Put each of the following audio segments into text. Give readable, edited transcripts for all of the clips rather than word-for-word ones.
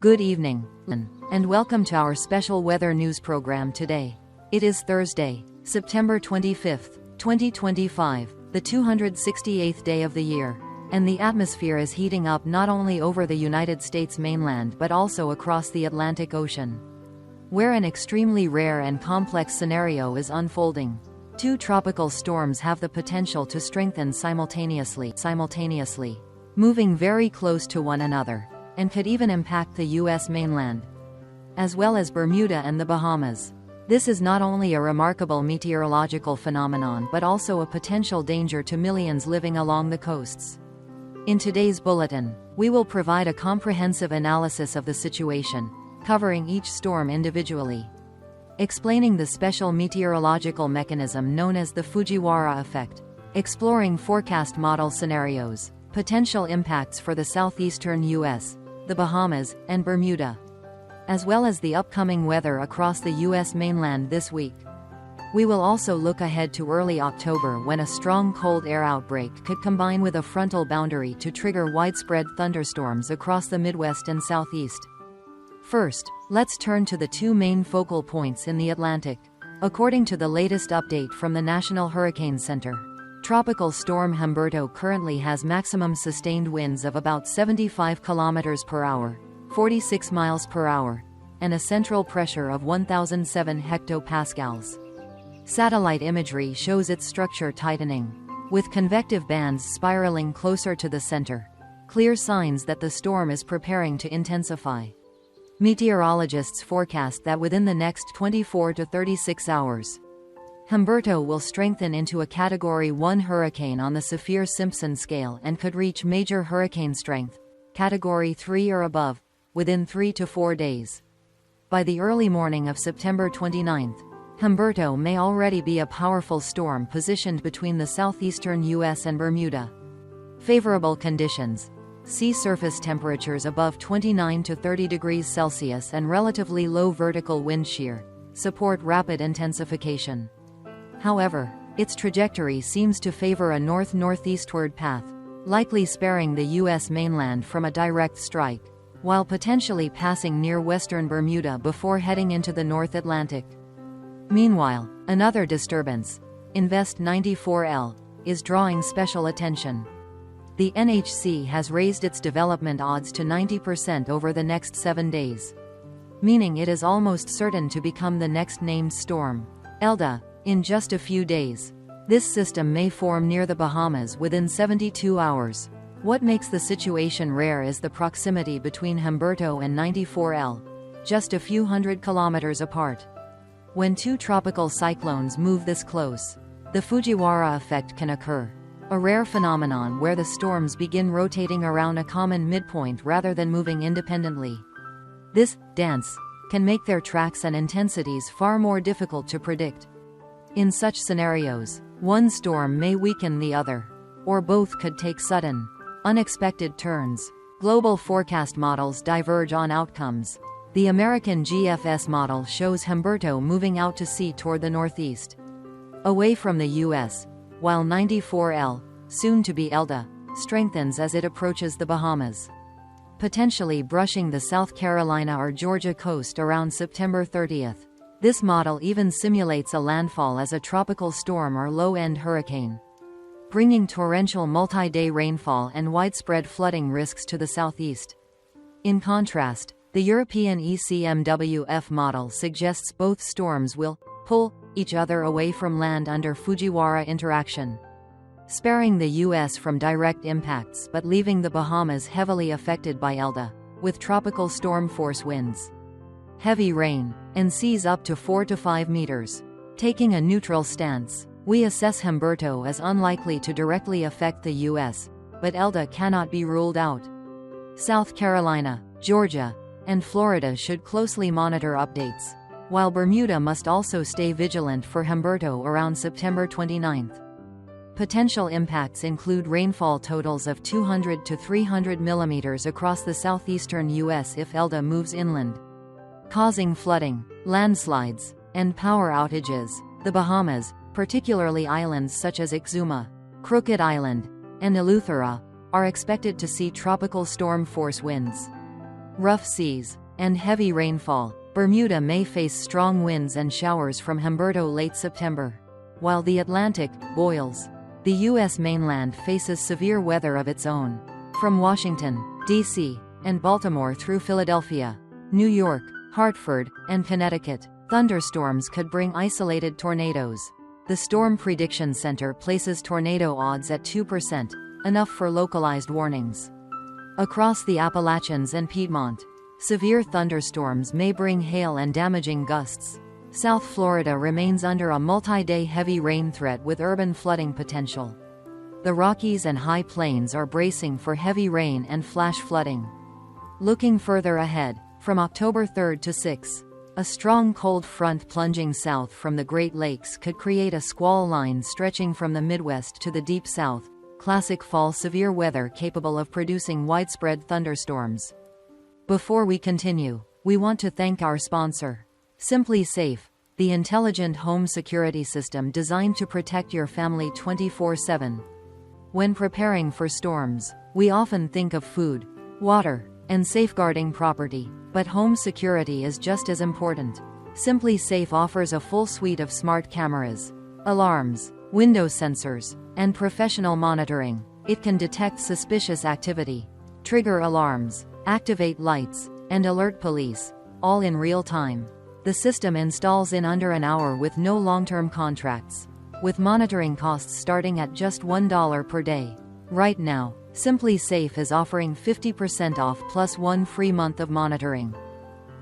Good evening, and welcome to our special weather news program today. It is Thursday, September 25th, 2025, the 268th day of the year, and the atmosphere is heating up not only over the United States mainland but also across the Atlantic Ocean, where an extremely rare and complex scenario is unfolding. Two tropical storms have the potential to strengthen simultaneously, moving very close to one another, and could even impact the U.S. mainland, as well as Bermuda and the Bahamas. This is not only a remarkable meteorological phenomenon but also a potential danger to millions living along the coasts. In today's bulletin, we will provide a comprehensive analysis of the situation, covering each storm individually, explaining the special meteorological mechanism known as the Fujiwara effect, exploring forecast model scenarios, potential impacts for the southeastern U.S., the Bahamas, and Bermuda, as well as the upcoming weather across the U.S. mainland this week. We will also look ahead to early October when a strong cold air outbreak could combine with a frontal boundary to trigger widespread thunderstorms across the Midwest and Southeast. First, let's turn to the two main focal points in the Atlantic. According to the latest update from the National Hurricane Center, Tropical Storm Humberto currently has maximum sustained winds of about 75 km per hour, 46 miles per hour, and a central pressure of 1007 hectopascals. Satellite imagery shows its structure tightening, with convective bands spiraling closer to the center, clear signs that the storm is preparing to intensify. Meteorologists forecast that within the next 24 to 36 hours, Humberto will strengthen into a Category 1 hurricane on the Saffir-Simpson scale and could reach major hurricane strength, Category 3 or above, within 3 to 4 days. By the early morning of September 29th, Humberto may already be a powerful storm positioned between the southeastern U.S. and Bermuda. Favorable conditions: sea surface temperatures above 29 to 30 degrees Celsius and relatively low vertical wind shear support rapid intensification. However, its trajectory seems to favor a north-northeastward path, likely sparing the U.S. mainland from a direct strike, while potentially passing near western Bermuda before heading into the North Atlantic. Meanwhile, another disturbance, Invest 94L, is drawing special attention. The NHC has raised its development odds to 90% over the next 7 days, meaning it is almost certain to become the next named storm, Elda, in just a few days. This system may form near the Bahamas within 72 hours. What makes the situation rare is the proximity between Humberto and 94L, just a few hundred kilometers apart. When two tropical cyclones move this close, the Fujiwara effect can occur, a rare phenomenon where the storms begin rotating around a common midpoint rather than moving independently. This dance can make their tracks and intensities far more difficult to predict. In such scenarios, one storm may weaken the other, or both could take sudden, unexpected turns. Global forecast models diverge on outcomes. The American GFS model shows Humberto moving out to sea toward the northeast, away from the U.S., while 94L, soon to be Elda, strengthens as it approaches the Bahamas, potentially brushing the South Carolina or Georgia coast around September 30th. This model even simulates a landfall as a tropical storm or low-end hurricane, bringing torrential multi-day rainfall and widespread flooding risks to the southeast. In contrast, the European ECMWF model suggests both storms will pull each other away from land under Fujiwara interaction, sparing the U.S. from direct impacts but leaving the Bahamas heavily affected by Elda, with tropical storm force winds, heavy rain, and seas up to 4 to 5 meters. Taking a neutral stance, we assess Humberto as unlikely to directly affect the U.S., but Elda cannot be ruled out. South Carolina, Georgia, and Florida should closely monitor updates, while Bermuda must also stay vigilant for Humberto around September 29th. Potential impacts include rainfall totals of 200 to 300 millimeters across the southeastern U.S. if Elda moves inland, causing flooding, landslides, and power outages. The Bahamas, particularly islands such as Exuma, Crooked Island, and Eleuthera, are expected to see tropical storm force winds, rough seas, and heavy rainfall. Bermuda may face strong winds and showers from Humberto late September, while the Atlantic boils. The U.S. mainland faces severe weather of its own. From Washington, D.C., and Baltimore through Philadelphia, New York, Hartford, and Connecticut, thunderstorms could bring isolated tornadoes. The Storm Prediction Center places tornado odds at 2%, enough for localized warnings. Across the Appalachians and Piedmont, severe thunderstorms may bring hail and damaging gusts. South Florida remains under a multi-day heavy rain threat with urban flooding potential. The Rockies and High Plains are bracing for heavy rain and flash flooding. Looking further ahead, from October 3rd to 6th, a strong cold front plunging south from the Great Lakes could create a squall line stretching from the Midwest to the Deep South, classic fall severe weather capable of producing widespread thunderstorms. Before we continue, we want to thank our sponsor, Simply Safe, the intelligent home security system designed to protect your family 24/7. When preparing for storms, we often think of food, water, and safeguarding property, but home security is just as important. Simply Safe offers a full suite of smart cameras, alarms, window sensors, and professional monitoring. It can detect suspicious activity, trigger alarms, activate lights, and alert police, all in real time. The system installs in under an hour with no long-term contracts, with monitoring costs starting at just $1 per day. Right now, Simply Safe is offering 50% off plus 1 free month of monitoring.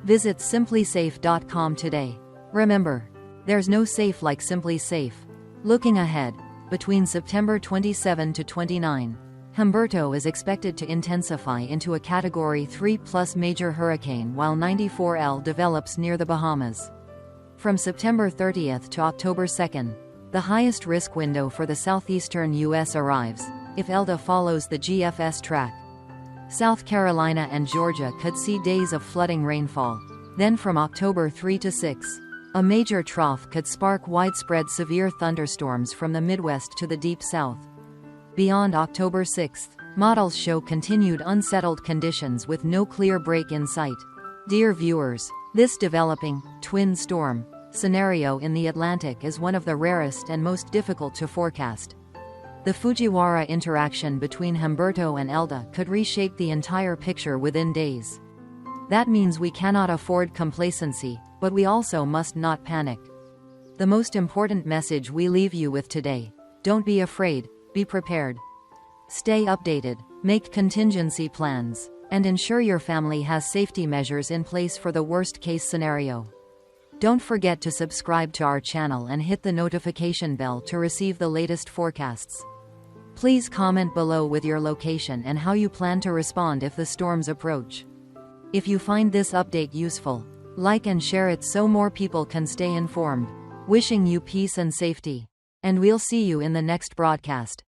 Visit simplysafe.com today. Remember, there's no safe like Simply Safe. Looking ahead, between September 27 to 29, Humberto is expected to intensify into a Category 3+ major hurricane while 94L develops near the Bahamas. From September 30th to October 2nd, the highest risk window for the southeastern U.S. arrives, if Elda follows the GFS track. South Carolina and Georgia could see days of flooding rainfall. Then from October 3 to 6, a major trough could spark widespread severe thunderstorms from the Midwest to the Deep South. Beyond October 6, models show continued unsettled conditions with no clear break in sight. Dear viewers, this developing twin storm scenario in the Atlantic is one of the rarest and most difficult to forecast. The Fujiwara interaction between Humberto and Elda could reshape the entire picture within days. That means we cannot afford complacency, but we also must not panic. The most important message we leave you with today: don't be afraid, be prepared. Stay updated, make contingency plans, and ensure your family has safety measures in place for the worst-case scenario. Don't forget to subscribe to our channel and hit the notification bell to receive the latest forecasts. Please comment below with your location and how you plan to respond if the storms approach. If you find this update useful, like and share it so more people can stay informed. Wishing you peace and safety. And we'll see you in the next broadcast.